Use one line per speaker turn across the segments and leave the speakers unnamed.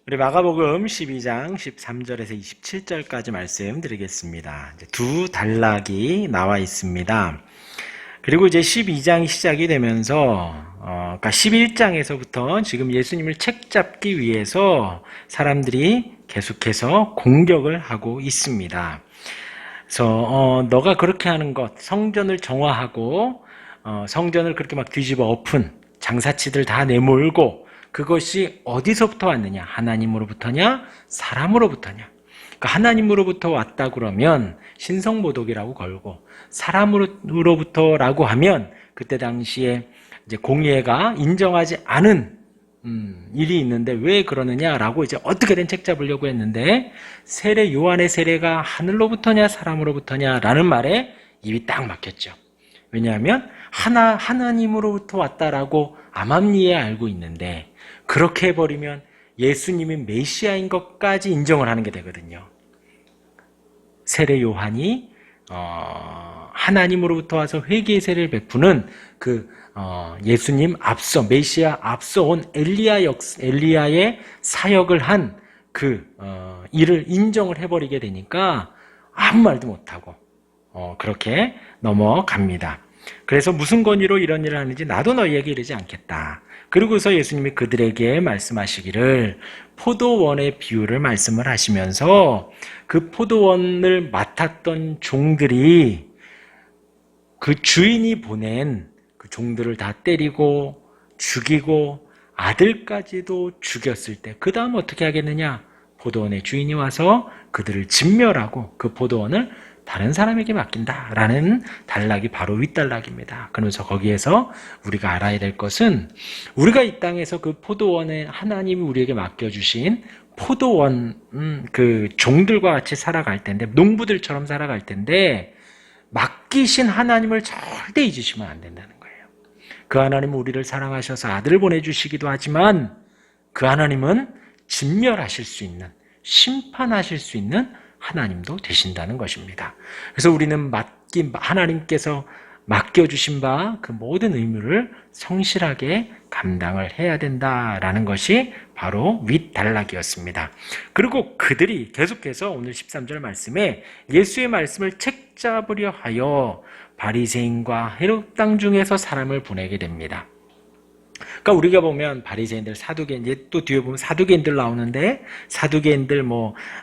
우리 마가복음 12장 13절에서 27절까지 말씀드리겠습니다. 두 단락이 나와 있습니다. 그리고 이제 12장이 시작이 되면서 그러니까 11장에서부터 지금 예수님을 책잡기 위해서 사람들이 계속해서 공격을 하고 있습니다. 그래서 너가 그렇게 하는 것, 성전을 정화하고 성전을 그렇게 막 뒤집어 엎은 장사치들 다 내몰고 그것이 어디서부터 왔느냐? 하나님으로부터냐? 사람으로부터냐? 그러니까 하나님으로부터 왔다 그러면 신성모독이라고 걸고 사람으로부터라고 하면 그때 당시에 이제 공예가 인정하지 않은 일이 있는데 왜 그러느냐라고 이제 어떻게든 책 잡으려고 했는데 세례 요한의 세례가 하늘로부터냐 사람으로부터냐라는 말에 입이 딱 막혔죠. 왜냐하면 하나님으로부터 왔다라고 암암리에 알고 있는데 그렇게 해버리면 예수님이 메시아인 것까지 인정을 하는 게 되거든요. 세례 요한이 하나님으로부터 와서 회개의 세례를 베푸는 그 예수님 앞서 메시아 앞서 온 엘리야의 사역을 한 그 일을 인정을 해버리게 되니까 아무 말도 못하고 그렇게 넘어갑니다. 그래서 무슨 권위로 이런 일을 하는지 나도 너희에게 이르지 않겠다. 그리고서 예수님이 그들에게 말씀하시기를 포도원의 비유를 말씀을 하시면서 그 포도원을 맡았던 종들이 그 주인이 보낸 그 종들을 다 때리고 죽이고 아들까지도 죽였을 때 그 다음 어떻게 하겠느냐? 포도원의 주인이 와서 그들을 진멸하고 그 포도원을 다른 사람에게 맡긴다라는 단락이 바로 윗단락입니다. 그러면서 거기에서 우리가 알아야 될 것은 우리가 이 땅에서 그 포도원에 하나님이 우리에게 맡겨주신 포도원 그 종들과 같이 살아갈 텐데 농부들처럼 살아갈 텐데 맡기신 하나님을 절대 잊으시면 안 된다는 거예요. 그 하나님은 우리를 사랑하셔서 아들을 보내주시기도 하지만 그 하나님은 진멸하실 수 있는 심판하실 수 있는 하나님도 되신다는 것입니다. 그래서 우리는 하나님께서 맡겨주신 바 그 모든 의무를 성실하게 감당을 해야 된다라는 것이 바로 윗단락이었습니다. 그리고 그들이 계속해서 오늘 13절 말씀에 예수의 말씀을 책잡으려 하여 바리새인과 헤롯 땅 중에서 사람을 보내게 됩니다. 그러니까 우리가 보면 바리새인들, 사두개인, 또 뒤에 보면 사두개인들 나오는데 사두개인들,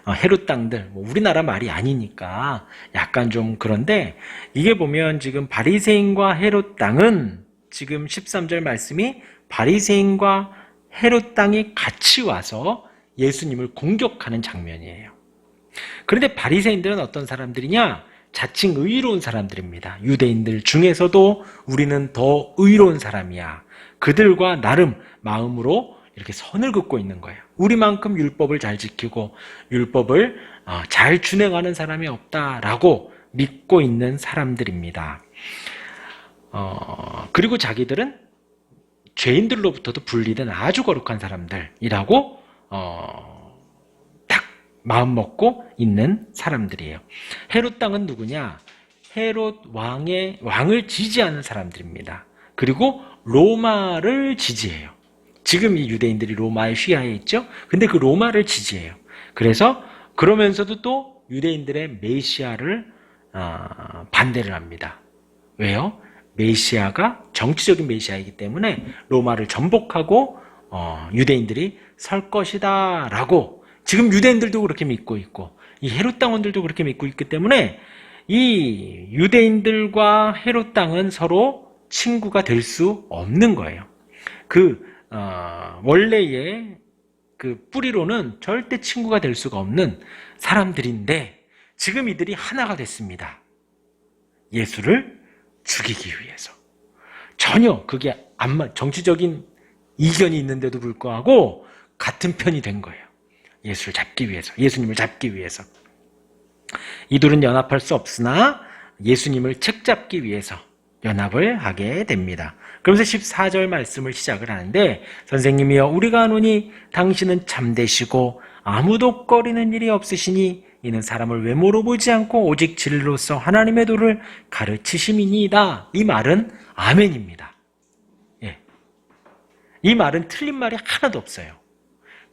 헤롯 땅들, 우리나라 말이 아니니까 약간 좀 그런데 이게 보면 지금 바리새인과 헤롯 땅은 지금 13절 말씀이 바리새인과 헤롯 땅이 같이 와서 예수님을 공격하는 장면이에요. 그런데 바리새인들은 어떤 사람들이냐? 자칭 의로운 사람들입니다. 유대인들 중에서도 우리는 더 의로운 사람이야. 그들과 나름 마음으로 이렇게 선을 긋고 있는 거예요. 우리만큼 율법을 잘 지키고 율법을 잘 준행하는 사람이 없다라고 믿고 있는 사람들입니다. 그리고 자기들은 죄인들로부터도 분리된 아주 거룩한 사람들이라고 딱 마음 먹고 있는 사람들이에요. 헤롯 땅은 누구냐? 헤롯 왕을 지지하는 사람들입니다. 그리고 로마를 지지해요. 지금 이 유대인들이 로마의 휘하에 있죠? 근데 그 로마를 지지해요. 그래서 그러면서도 또 유대인들의 메시아를 반대를 합니다. 왜요? 메시아가 정치적인 메시아이기 때문에 로마를 전복하고 유대인들이 설 것이다 라고 지금 유대인들도 그렇게 믿고 있고 이 헤롯 땅원들도 그렇게 믿고 있기 때문에 이 유대인들과 헤롯 땅은 서로 친구가 될 수 없는 거예요. 원래의 그 뿌리로는 절대 친구가 될 수가 없는 사람들인데 지금 이들이 하나가 됐습니다. 예수를 죽이기 위해서. 전혀 그게 정치적인 이견이 있는데도 불구하고 같은 편이 된 거예요. 예수를 잡기 위해서, 예수님을 잡기 위해서. 이들은 연합할 수 없으나 예수님을 책잡기 위해서 연합을 하게 됩니다. 그러면서 14절 말씀을 시작을 하는데 선생님이여 우리가 아노니 당신은 참되시고 아무도 꺼리는 일이 없으시니 이는 사람을 외모로 보지 않고 오직 진리로서 하나님의 도를 가르치심이니이다. 이 말은 아멘입니다. 이 말은 틀린 말이 하나도 없어요.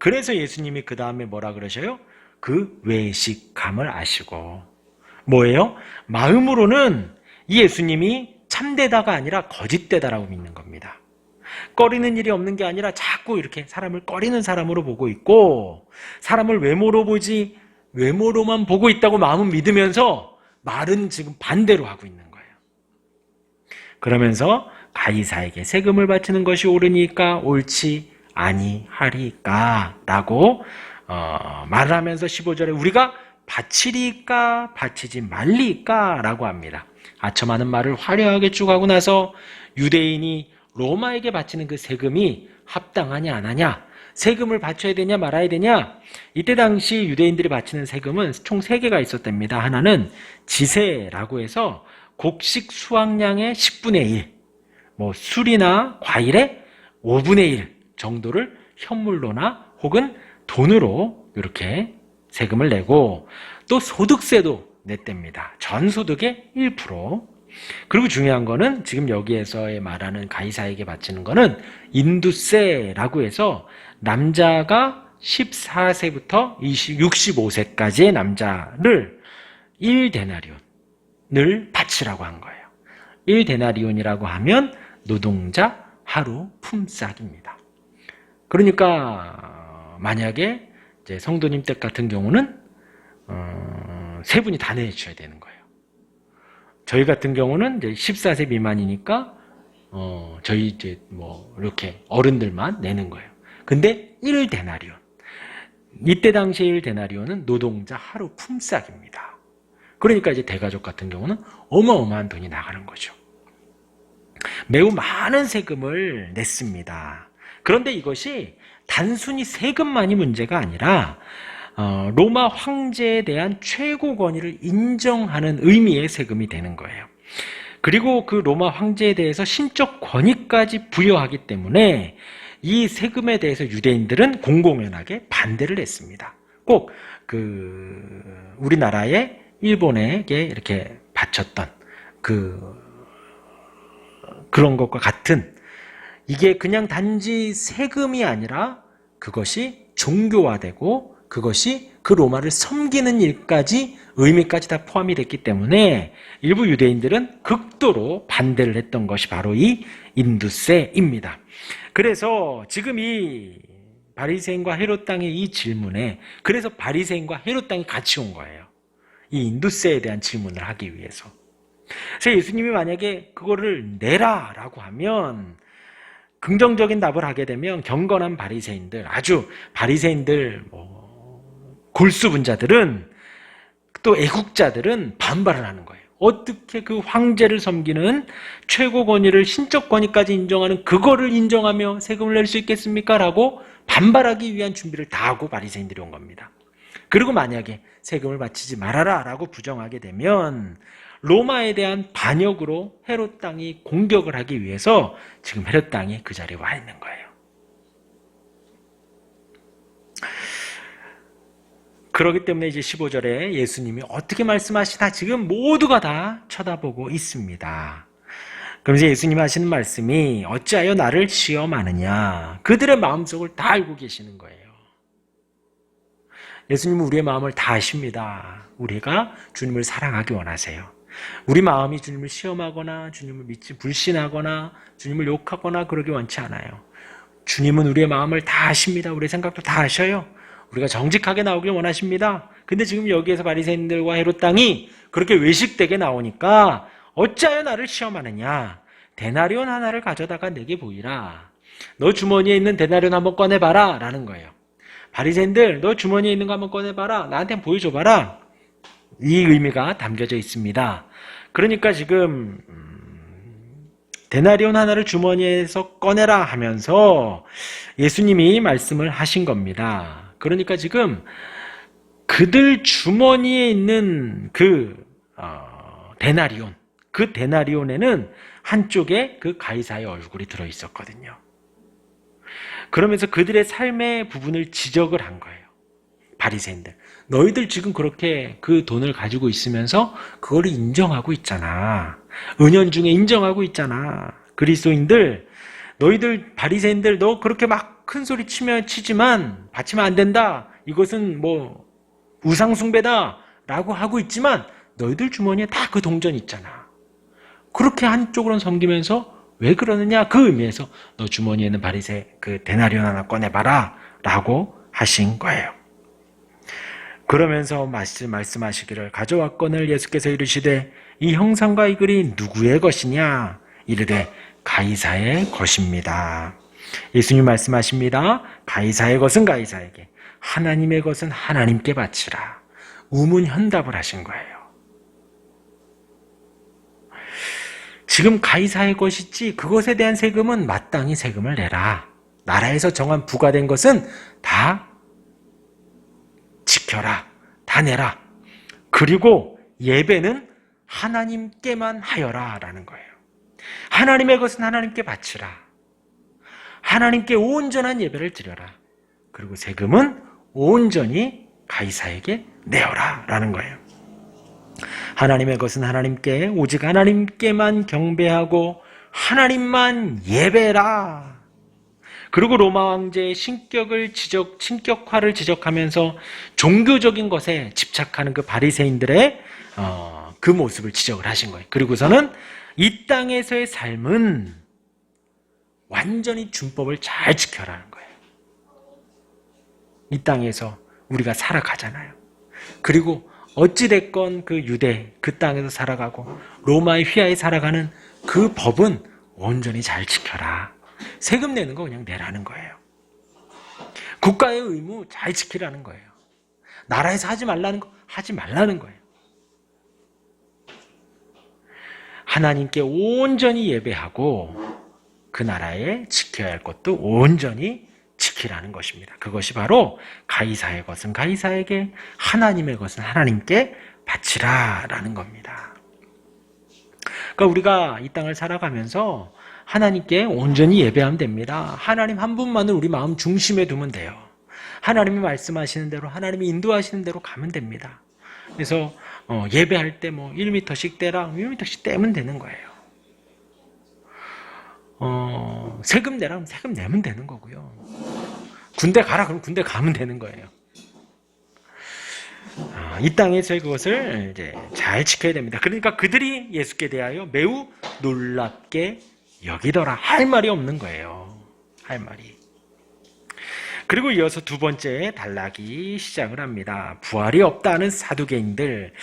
그래서 예수님이 그 다음에 뭐라 그러셔요? 그 외식감을 아시고. 뭐예요? 마음으로는 이 예수님이 참되다가 아니라 거짓되다라고 믿는 겁니다. 꺼리는 일이 없는 게 아니라 자꾸 이렇게 사람을 꺼리는 사람으로 보고 있고, 사람을 외모로만 보고 있다고 마음은 믿으면서 말은 지금 반대로 하고 있는 거예요. 그러면서 가이사에게 세금을 바치는 것이 옳으니까 옳지 아니하리까 라고 말을 하면서 15절에 우리가 바치리까 바치지 말리까 라고 합니다. 아첨하는 말을 화려하게 쭉 하고 나서 유대인이 로마에게 바치는 그 세금이 합당하냐 안 하냐, 세금을 바쳐야 되냐 말아야 되냐. 이때 당시 유대인들이 바치는 세금은 총 3개가 있었답니다. 하나는 지세라고 해서 곡식 수확량의 10분의 1, 뭐 술이나 과일의 5분의 1 정도를 현물로나 혹은 돈으로 이렇게 세금을 내고, 또 소득세도 냈답니다. 전소득의 1%. 그리고 중요한 거는 지금 여기에서의 말하는 가이사에게 바치는 거는 인두세라고 해서 남자가 14세부터 65세까지의 남자를 1데나리온을 바치라고 한 거예요. 1데나리온이라고 하면 노동자 하루 품삯입니다. 그러니까 만약에 이제 성도님 댁 같은 경우는 3분이 다 내줘야 되는 거예요. 저희 같은 경우는 이제 14세 미만이니까 저희 이제 뭐 이렇게 어른들만 내는 거예요. 근데 1데나리온. 이때 당시에 1데나리온은 노동자 하루 품삯입니다. 그러니까 이제 대가족 같은 경우는 어마어마한 돈이 나가는 거죠. 매우 많은 세금을 냈습니다. 그런데 이것이 단순히 세금만이 문제가 아니라 로마 황제에 대한 최고 권위를 인정하는 의미의 세금이 되는 거예요. 그리고 그 로마 황제에 대해서 신적 권위까지 부여하기 때문에 이 세금에 대해서 유대인들은 공공연하게 반대를 했습니다. 꼭 우리나라의 일본에게 이렇게 바쳤던 그런 것과 같은, 이게 그냥 단지 세금이 아니라 그것이 종교화되고 그것이 그 로마를 섬기는 일까지, 의미까지 다 포함이 됐기 때문에 일부 유대인들은 극도로 반대를 했던 것이 바로 이 인두세입니다. 그래서 지금 이 바리새인과 헤롯 당의 이 질문에, 그래서 바리새인과 헤롯 당이 같이 온 거예요. 이 인두세에 대한 질문을 하기 위해서. 그래서 예수님이 만약에 그거를 내라라고 하면, 긍정적인 답을 하게 되면 경건한 바리새인들, 아주 바리새인들, 골수분자들은, 또 애국자들은 반발을 하는 거예요. 어떻게 그 황제를 섬기는 최고 권위를, 신적 권위까지 인정하는 그거를 인정하며 세금을 낼 수 있겠습니까? 라고 반발하기 위한 준비를 다 하고 바리새인들이 온 겁니다. 그리고 만약에 세금을 바치지 말아라 라고 부정하게 되면 로마에 대한 반역으로 헤롯 당이 공격을 하기 위해서 지금 헤롯 당이 그 자리에 와 있는 거예요. 그렇기 때문에 이제 15절에 예수님이 어떻게 말씀하시나 지금 모두가 다 쳐다보고 있습니다. 그럼 이제 예수님 하시는 말씀이 어찌하여 나를 시험하느냐. 그들의 마음속을 다 알고 계시는 거예요. 예수님은 우리의 마음을 다 아십니다. 우리가 주님을 사랑하기 원하세요. 우리 마음이 주님을 시험하거나 주님을 불신하거나 주님을 욕하거나 그러기 원치 않아요. 주님은 우리의 마음을 다 아십니다. 우리의 생각도 다 아셔요. 우리가 정직하게 나오길 원하십니다. 근데 지금 여기에서 바리새인들과 헤롯 당이 그렇게 외식되게 나오니까 어찌하여 나를 시험하느냐. 데나리온 하나를 가져다가 내게 보이라. 너 주머니에 있는 데나리온 한번 꺼내봐라 라는 거예요. 바리새인들, 너 주머니에 있는 거 한번 꺼내봐라. 나한테 보여줘봐라. 이 의미가 담겨져 있습니다. 그러니까 지금 데나리온 하나를 주머니에서 꺼내라 하면서 예수님이 말씀을 하신 겁니다. 그러니까 지금 그들 주머니에 있는 데나리온, 그 데나리온에는 한쪽에 그 가이사의 얼굴이 들어있었거든요. 그러면서 그들의 삶의 부분을 지적을 한 거예요. 바리새인들, 너희들 지금 그렇게 그 돈을 가지고 있으면서 그거를 인정하고 있잖아. 은연중에 인정하고 있잖아. 그리스도인들, 너희들 바리새인들, 너 그렇게 막 큰 소리 치지만 바치면 안 된다. 이것은 뭐 우상숭배다 라고 하고 있지만 너희들 주머니에 다 그 동전 있잖아. 그렇게 한쪽으로는 섬기면서 왜 그러느냐? 그 의미에서 너 주머니에는 바리새 그 데나리온 하나 꺼내봐라 라고 하신 거예요. 그러면서 말씀하시기를 가져왔거늘 예수께서 이르시되 이 형상과 이 글이 누구의 것이냐? 이르되 가이사의 것입니다. 예수님 말씀하십니다. 가이사의 것은 가이사에게, 하나님의 것은 하나님께 바치라. 우문현답을 하신 거예요. 지금 가이사의 것이지 그것에 대한 세금은 마땅히 세금을 내라. 나라에서 정한 부과된 것은 다 지켜라. 다 내라. 그리고 예배는 하나님께만 하여라 라는 거예요. 하나님의 것은 하나님께 바치라. 하나님께 온전한 예배를 드려라. 그리고 세금은 온전히 가이사에게 내어라 라는 거예요. 하나님의 것은 하나님께, 오직 하나님께만 경배하고 하나님만 예배라. 그리고 로마 왕제의 신격화를 지적하면서 종교적인 것에 집착하는 그 바리새인들의 그 모습을 지적을 하신 거예요. 그리고서는 이 땅에서의 삶은 완전히 준법을 잘 지켜라는 거예요. 이 땅에서 우리가 살아가잖아요. 그리고 어찌됐건 그 유대, 그 땅에서 살아가고 로마의 휘하에 살아가는 그 법은 온전히 잘 지켜라. 세금 내는 거 그냥 내라는 거예요. 국가의 의무 잘 지키라는 거예요. 나라에서 하지 말라는 거 하지 말라는 거예요. 하나님께 온전히 예배하고 그 나라에 지켜야 할 것도 온전히 지키라는 것입니다. 그것이 바로 가이사의 것은 가이사에게, 하나님의 것은 하나님께 바치라라는 겁니다. 그러니까 우리가 이 땅을 살아가면서 하나님께 온전히 예배하면 됩니다. 하나님 한 분만을 우리 마음 중심에 두면 돼요. 하나님이 말씀하시는 대로, 하나님이 인도하시는 대로 가면 됩니다. 그래서 예배할 때 뭐 1m씩 떼라, 1m씩 떼면 되는 거예요. 세금 내라 그러면 세금 내면 되는 거고요. 군대 가라 그러면 군대 가면 되는 거예요. 이 땅에서의 그것을 이제 잘 지켜야 됩니다. 그러니까 그들이 예수께 대하여 매우 놀랍게 여기더라. 할 말이 없는 거예요. 할 말이. 그리고 이어서 두 번째 단락이 시작을 합니다. 부활이 없다는 사두개인들.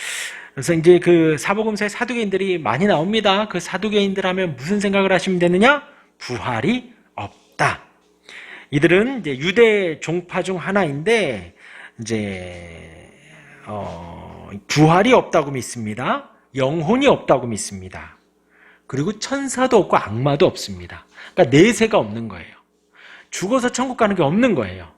그래서 이제 그 사복음서에 사두개인들이 많이 나옵니다. 그 사두개인들 하면 무슨 생각을 하시면 되느냐? 부활이 없다. 이들은 이제 유대 종파 중 하나인데 이제 부활이 없다고 믿습니다. 영혼이 없다고 믿습니다. 그리고 천사도 없고 악마도 없습니다. 그러니까 내세가 없는 거예요. 죽어서 천국 가는 게 없는 거예요.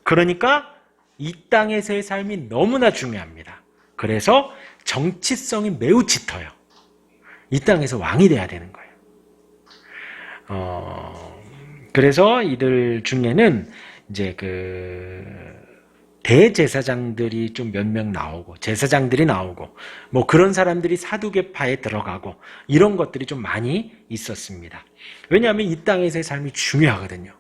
그러니까 이 땅에서의 삶이 너무나 중요합니다. 그래서 정치성이 매우 짙어요. 이 땅에서 왕이 돼야 되는 거예요. 그래서 이들 중에는 이제 그 대제사장들이 좀 몇 명 나오고, 제사장들이 나오고, 뭐 그런 사람들이 사두개파에 들어가고, 이런 것들이 좀 많이 있었습니다. 왜냐하면 이 땅에서의 삶이 중요하거든요.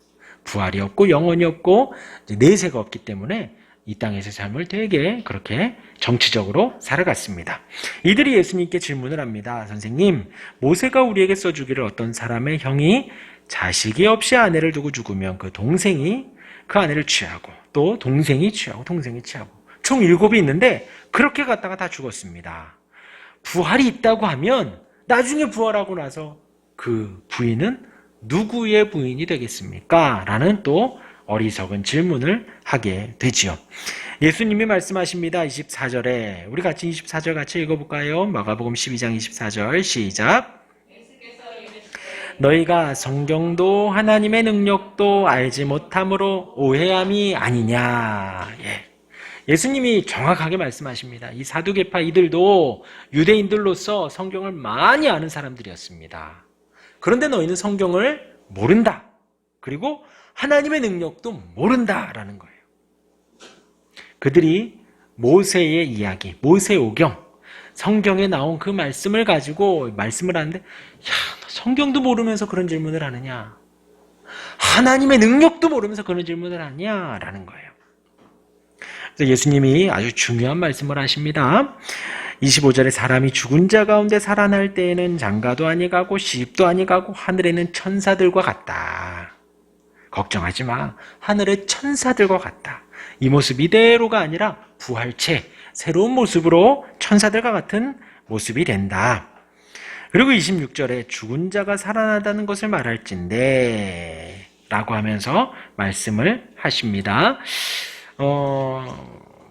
부활이 없고, 영혼이 없고, 내세가 없기 때문에 이 땅에서의 삶을 되게 그렇게 정치적으로 살아갔습니다. 이들이 예수님께 질문을 합니다. 선생님, 모세가 우리에게 써주기를 어떤 사람의 형이 자식이 없이 아내를 두고 죽으면 그 동생이 그 아내를 취하고, 또 동생이 취하고 총 7이 있는데 그렇게 갔다가 다 죽었습니다. 부활이 있다고 하면 나중에 부활하고 나서 그 부인은 누구의 부인이 되겠습니까? 라는 또 어리석은 질문을 하게 되지요. 예수님이 말씀하십니다. 24절에 우리 같이 24절 같이 읽어볼까요? 마가복음 12장 24절 시작. 너희가 성경도 하나님의 능력도 알지 못함으로 오해함이 아니냐. 예수님이 정확하게 말씀하십니다. 이 사두개파 이들도 유대인들로서 성경을 많이 아는 사람들이었습니다. 그런데 너희는 성경을 모른다. 그리고 하나님의 능력도 모른다라는 거예요. 그들이 모세의 이야기, 모세오경, 성경에 나온 그 말씀을 가지고 말씀을 하는데, 야, 너 성경도 모르면서 그런 질문을 하느냐? 하나님의 능력도 모르면서 그런 질문을 하냐? 라는 거예요. 그래서 예수님이 아주 중요한 말씀을 하십니다. 25절에 사람이 죽은 자 가운데 살아날 때에는 장가도 아니가고 시집도 아니가고 하늘에는 천사들과 같다. 걱정하지 마. 하늘의 천사들과 같다. 이 모습 이대로가 아니라 부활체, 새로운 모습으로 천사들과 같은 모습이 된다. 그리고 26절에 죽은 자가 살아나다는 것을 말할진대 라고 하면서 말씀을 하십니다.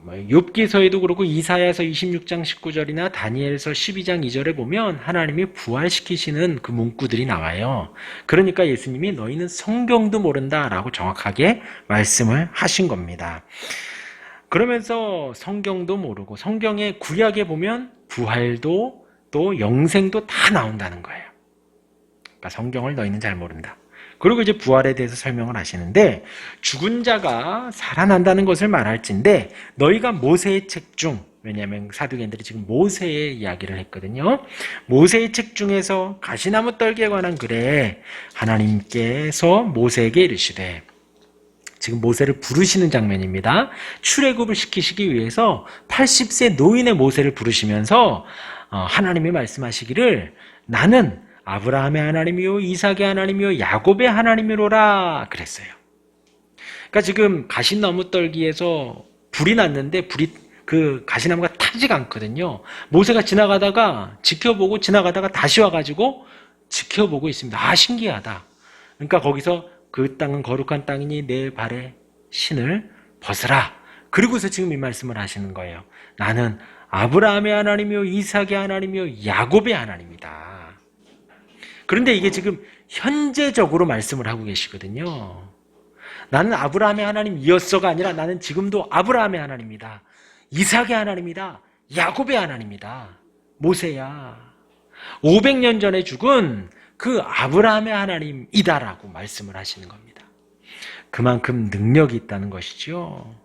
욥기서에도 그렇고 이사야서 26장 19절이나 다니엘서 12장 2절에 보면 하나님이 부활시키시는 그 문구들이 나와요. 그러니까 예수님이 너희는 성경도 모른다라고 정확하게 말씀을 하신 겁니다. 그러면서 성경도 모르고 성경의 구약에 보면 부활도 또 영생도 다 나온다는 거예요. 그러니까 성경을 너희는 잘 모른다. 그리고 이제 부활에 대해서 설명을 하시는데 죽은 자가 살아난다는 것을 말할진데 너희가 모세의 책 중, 왜냐하면 사두개인들이 지금 모세의 이야기를 했거든요. 모세의 책 중에서 가시나무 떨기에 관한 글에 하나님께서 모세에게 이르시되, 지금 모세를 부르시는 장면입니다. 출애굽을 시키시기 위해서 80세 노인의 모세를 부르시면서 하나님이 말씀하시기를 나는 아브라함의 하나님이요 이삭의 하나님이요 야곱의 하나님이로라 그랬어요. 그러니까 지금 가시나무 떨기에서 불이 났는데 그 가시나무가 타지가 않거든요. 모세가 지나가다가 지켜보고 지나가다가 다시 와가지고 지켜보고 있습니다. 아, 신기하다. 그러니까 거기서 그 땅은 거룩한 땅이니 내 발에 신을 벗으라. 그리고서 지금 이 말씀을 하시는 거예요. 나는 아브라함의 하나님이요 이삭의 하나님이요 야곱의 하나님이다. 그런데 이게 지금 현재적으로 말씀을 하고 계시거든요. 나는 아브라함의 하나님이었어가 아니라 나는 지금도 아브라함의 하나님이다. 이삭의 하나님이다. 야곱의 하나님이다. 모세야. 500년 전에 죽은 그 아브라함의 하나님이다라고 말씀을 하시는 겁니다. 그만큼 능력이 있다는 것이죠.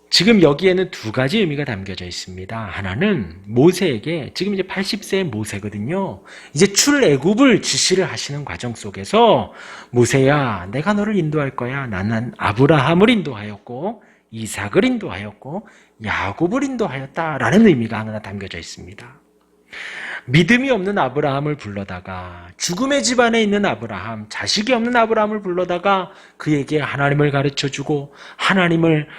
지금 여기에는 두 가지 의미가 담겨져 있습니다. 하나는 모세에게, 지금 이제 80세의 모세거든요. 이제 출애굽을 지시를 하시는 과정 속에서 모세야, 내가 너를 인도할 거야. 나는 아브라함을 인도하였고 이삭을 인도하였고 야곱을 인도하였다라는 의미가 하나 담겨져 있습니다. 믿음이 없는 아브라함을 불러다가 죽음의 집안에 있는 아브라함, 자식이 없는 아브라함을 불러다가 그에게 하나님을 가르쳐주고 하나님을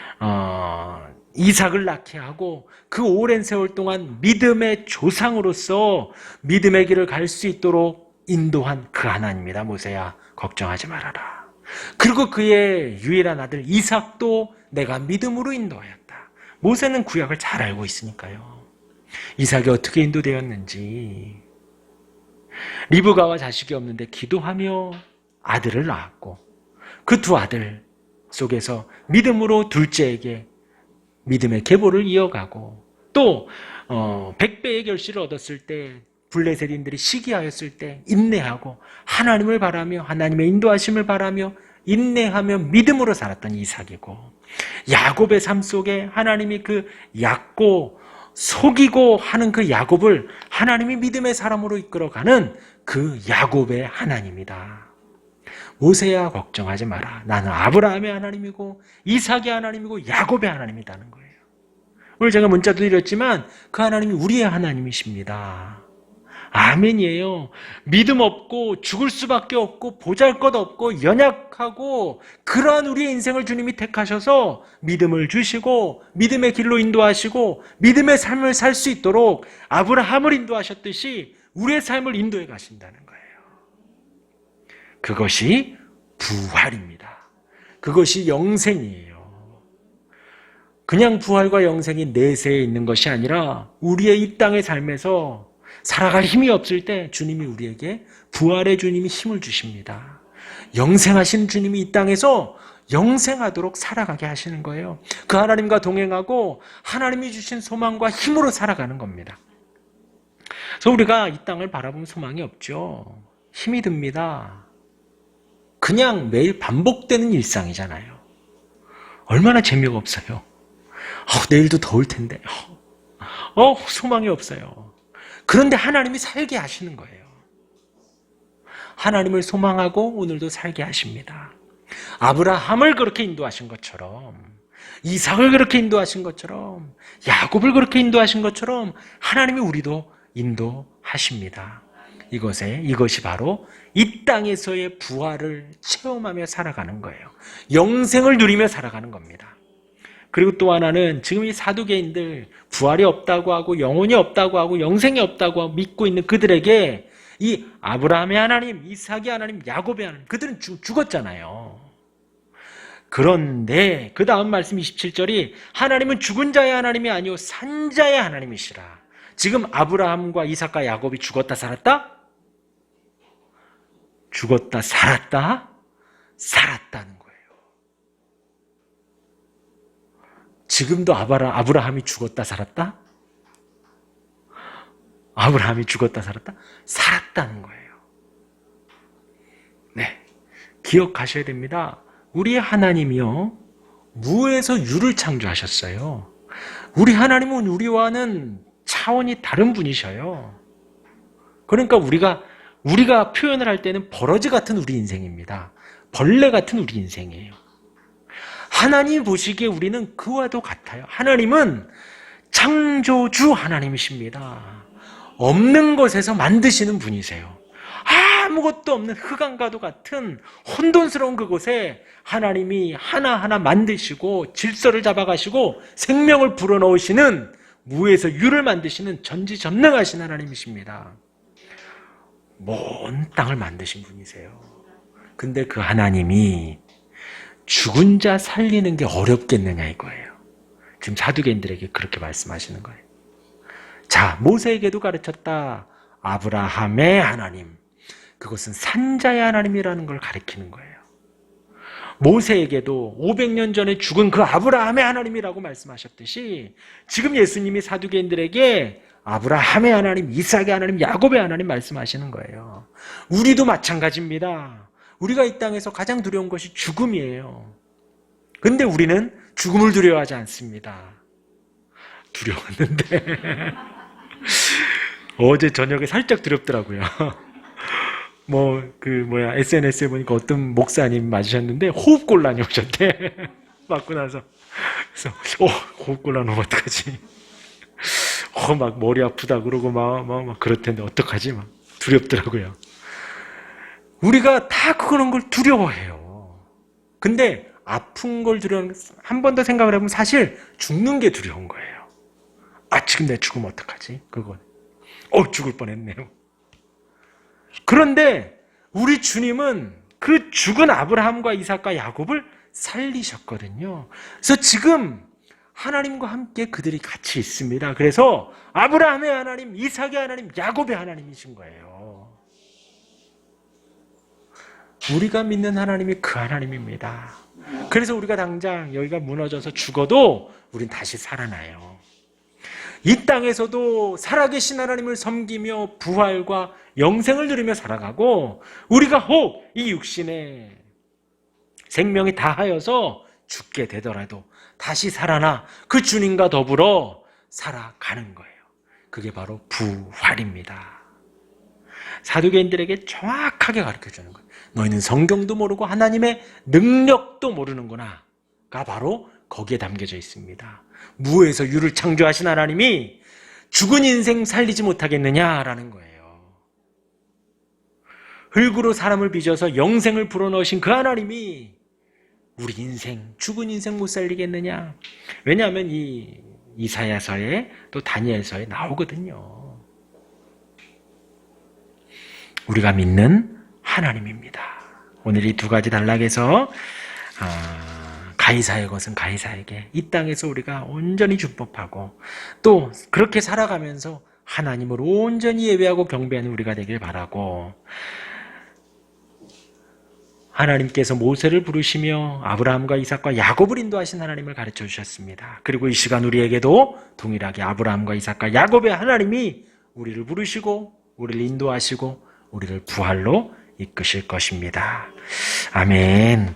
이삭을 낳게 하고 그 오랜 세월 동안 믿음의 조상으로서 믿음의 길을 갈 수 있도록 인도한 그 하나님이다. 모세야, 걱정하지 말아라. 그리고 그의 유일한 아들 이삭도 내가 믿음으로 인도하였다. 모세는 구약을 잘 알고 있으니까요. 이삭이 어떻게 인도되었는지, 리브가와 자식이 없는데 기도하며 아들을 낳았고 그 두 아들 속에서 믿음으로 둘째에게 믿음의 계보를 이어가고 또 100배의 결실을 얻었을 때 블레셋인들이 시기하였을 때 인내하고 하나님을 바라며 하나님의 인도하심을 바라며 인내하며 믿음으로 살았던 이삭이고, 야곱의 삶 속에 하나님이 그 얕고 속이고 하는 그 야곱을 하나님이 믿음의 사람으로 이끌어가는 그 야곱의 하나님이다. 모세야, 걱정하지 마라. 나는 아브라함의 하나님이고 이삭의 하나님이고 야곱의 하나님이라는 거예요. 오늘 제가 문자도 드렸지만 그 하나님이 우리의 하나님이십니다. 아멘이에요. 믿음 없고 죽을 수밖에 없고 보잘것 없고 연약하고 그러한 우리의 인생을 주님이 택하셔서 믿음을 주시고 믿음의 길로 인도하시고 믿음의 삶을 살 수 있도록 아브라함을 인도하셨듯이 우리의 삶을 인도해 가신다는 거예요. 그것이 부활입니다. 그것이 영생이에요. 그냥 부활과 영생이 내세에 있는 것이 아니라 우리의 이 땅의 삶에서 살아갈 힘이 없을 때 주님이 우리에게, 부활의 주님이 힘을 주십니다. 영생하신 주님이 이 땅에서 영생하도록 살아가게 하시는 거예요. 그 하나님과 동행하고 하나님이 주신 소망과 힘으로 살아가는 겁니다. 그래서 우리가 이 땅을 바라보면 소망이 없죠. 힘이 듭니다. 그냥 매일 반복되는 일상이잖아요. 얼마나 재미가 없어요. 내일도 더울 텐데. 소망이 없어요. 그런데 하나님이 살게 하시는 거예요. 하나님을 소망하고 오늘도 살게 하십니다. 아브라함을 그렇게 인도하신 것처럼, 이삭을 그렇게 인도하신 것처럼, 야곱을 그렇게 인도하신 것처럼 하나님이 우리도 인도하십니다. 이것이 바로 이 땅에서의 부활을 체험하며 살아가는 거예요. 영생을 누리며 살아가는 겁니다. 그리고 또 하나는 지금 이 사두개인들 부활이 없다고 하고 영혼이 없다고 하고 영생이 없다고 하고 믿고 있는 그들에게 이 아브라함의 하나님, 이삭의 하나님, 야곱의 하나님, 그들은 죽었잖아요. 그런데 그 다음 말씀 27절이 하나님은 죽은 자의 하나님이 아니요 산 자의 하나님이시라. 지금 아브라함과 이삭과 야곱이 죽었다 살았다? 죽었다 살았다? 살았다는 거예요. 지금도 아브라함이 죽었다 살았다? 아브라함이 죽었다 살았다? 살았다는 거예요. 네, 기억하셔야 됩니다. 우리의 하나님이요, 무에서 유를 창조하셨어요. 우리 하나님은 우리와는 차원이 다른 분이셔요. 그러니까 우리가 표현을 할 때는 버러지 같은 우리 인생입니다. 벌레 같은 우리 인생이에요. 하나님이 보시기에 우리는 그와도 같아요. 하나님은 창조주 하나님이십니다. 없는 것에서 만드시는 분이세요. 아무것도 없는 흑암과도 같은 혼돈스러운 그곳에 하나님이 하나하나 만드시고 질서를 잡아가시고 생명을 불어넣으시는, 무에서 유를 만드시는 전지전능하신 하나님이십니다. 먼 땅을 만드신 분이세요. 근데 그 하나님이 죽은 자 살리는 게 어렵겠느냐 이거예요. 지금 사두개인들에게 그렇게 말씀하시는 거예요. 자, 모세에게도 가르쳤다. 아브라함의 하나님, 그것은 산자의 하나님이라는 걸 가리키는 거예요. 모세에게도 500년 전에 죽은 그 아브라함의 하나님이라고 말씀하셨듯이 지금 예수님이 사두개인들에게 아브라함의 하나님, 이삭의 하나님, 야곱의 하나님 말씀하시는 거예요. 우리도 마찬가지입니다. 우리가 이 땅에서 가장 두려운 것이 죽음이에요. 근데 우리는 죽음을 두려워하지 않습니다. 두려웠는데 어제 저녁에 살짝 두렵더라고요. SNS에 보니까 어떤 목사님 맞으셨는데 호흡곤란이 오셨대. 맞고 나서. 그래서 호흡곤란 오면 어떡하지? 막 머리 아프다 그러고 막 그럴 텐데 어떡하지? 막 두렵더라고요. 우리가 다 그런 걸 두려워해요. 근데 아픈 걸 한 번 더 생각을 해보면 사실 죽는 게 두려운 거예요. 지금 내 죽으면 어떡하지? 그건. 죽을 뻔했네요. 그런데 우리 주님은 그 죽은 아브라함과 이삭과 야곱을 살리셨거든요. 그래서 지금 하나님과 함께 그들이 같이 있습니다. 그래서 아브라함의 하나님, 이삭의 하나님, 야곱의 하나님이신 거예요. 우리가 믿는 하나님이 그 하나님입니다. 그래서 우리가 당장 여기가 무너져서 죽어도 우린 다시 살아나요. 이 땅에서도 살아계신 하나님을 섬기며 부활과 영생을 누리며 살아가고, 우리가 혹 이 육신에 생명이 다하여서 죽게 되더라도 다시 살아나 그 주님과 더불어 살아가는 거예요. 그게 바로 부활입니다. 사두개인들에게 정확하게 가르쳐주는 거예요. 너희는 성경도 모르고 하나님의 능력도 모르는구나 가 바로 거기에 담겨져 있습니다. 무에서 유를 창조하신 하나님이 죽은 인생 살리지 못하겠느냐라는 거예요. 흙으로 사람을 빚어서 영생을 불어넣으신 그 하나님이 우리 인생, 죽은 인생 못 살리겠느냐? 왜냐하면 이 이사야서에 또 다니엘서에 나오거든요. 우리가 믿는 하나님입니다. 오늘 이 두 가지 단락에서 가이사의 것은 가이사에게, 이 땅에서 우리가 온전히 준법하고 또 그렇게 살아가면서 하나님을 온전히 예배하고 경배하는 우리가 되길 바라고, 하나님께서 모세를 부르시며 아브라함과 이삭과 야곱을 인도하신 하나님을 가르쳐 주셨습니다. 그리고 이 시간 우리에게도 동일하게 아브라함과 이삭과 야곱의 하나님이 우리를 부르시고 우리를 인도하시고 우리를 부활로 이끄실 것입니다. 아멘.